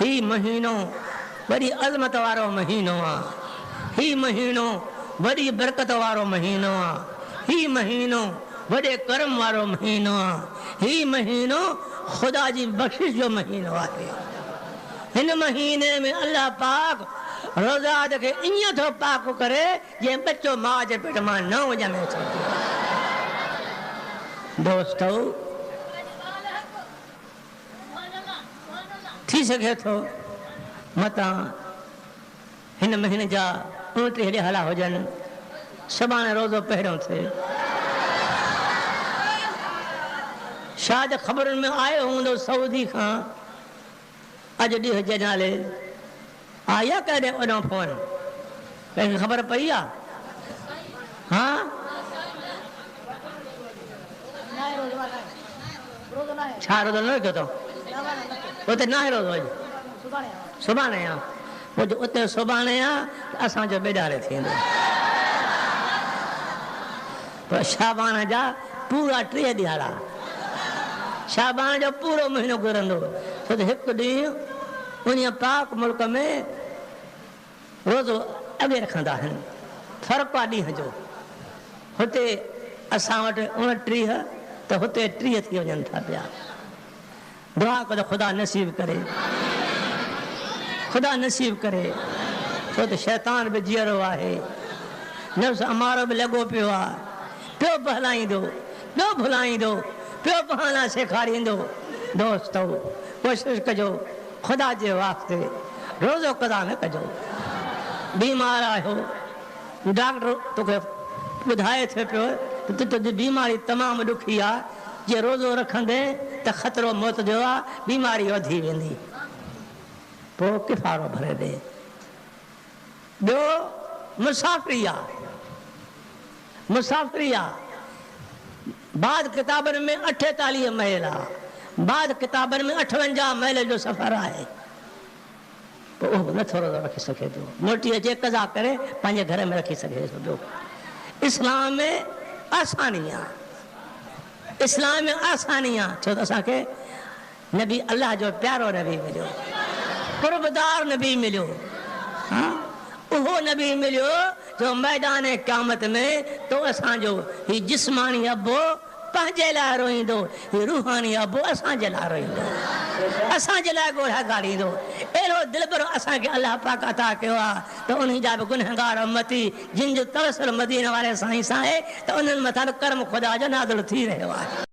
ही महीनो बड़ी अज़मत वारो महीनो आ, ही महीनो बड़ी बरकत वारो महीनो आ, ही महीनो बड़े करम वारो महीनो आ, ही महीनो खुदा जी बख्शिश जो महीनो आहे। हिन महीने में अल्लाह पाक रोज़ात के ईअं थो पाक करे जे बच्चो मां जे पेट मां न ॼमे छॾे। दोस्तो थी सके थो मता हिन महीने जा 29 हला हुजनि, सुभाणे रोज़ो पहिरियों थिए। शायदि ख़बरुनि में आयो हूंदो सऊदी खां अॼु ॾींहुं जे नाले आया कॾहिं वॾो फोन कंहिंखे ख़बर पई आहे? हा छा रोज़ो न रखियो अथव? उते न आहे रोज़ो अॼु, सुभाणे आहे। पोइ जो उते सुभाणे आहे असांजो बेॾारे थींदो। पर शाबान जा पूरा 3 ॾियारा, शाबान जो पूरो महीनो गुज़रंदो। छो त हिकु ॾींहुं उन पाक मुल्क में रोज़ो अॻे रखंदा आहिनि, फ़र्क़ु आहे ॾींहं जो। हुते असां वटि 29 त हुते 30 थी वञनि था पिया। दुआ कजो ख़ुदा नसीब करे, ख़ुदा नसीब करे। छो त शैतान बि जीअरो आहे, नफ़्स अमारो बि लॻो पियो आहे, पियो बहलाईंदो, पियो भुलाईंदो, पियो बहाना सेखारींदो। दोस्तो कोशिशि कजो ख़ुदा जे वास्ते रोज़ो क़ज़ा न कजो। बीमार आहियो, डॉक्टर तोखे ॿुधाए थो पियो त तुंहिंजी बीमारी तमामु ॾुखी आहे, जे रोज़ो रखंदे त ख़तरो मौत जो आहे, बीमारी वधी वेंदी। पोइ किफ़ारो भरे ॾे। ॿियो मुसाफ़िरी आहे, मुसाफ़िरी आहे। बाद किताबनि में 48 मैल आहे, बाद किताबनि में 58 मैल जो सफ़र आहे। पोइ उहो नथो रोज़ो रखी सघे थो, मोटी अचे क़ज़ा करे पंहिंजे घर में रखी सघे थो। ॿियो इस्लाम में आसानी आहे, इस्लाम में आसानी आहे। छो त असांखे नबी अल्लाह जो प्यारो नबी मिलियो, कुर्बदार नबी मिलियो। हा उहो नबी मिलियो जो मैदान क़यामत में तो असांजो ही जिस्मानी अबो पंहिंजे लाइ रोईंदो, ही रूहानी अबो असांजे लाइ रोईंदो, असांजे लाइ ॻोढ़ा ॻाढ़ींदो। अहिड़ो दिलबरो असांखे अलाह पाक अता कयो आहे त उन्ही जा बि गुनहगार उम्मती जिन जो तवसुल मदीने वारे साईं सां आहे त उन्हनि मथां कर्म ख़ुदा जो नाज़िल थी रहियो आहे।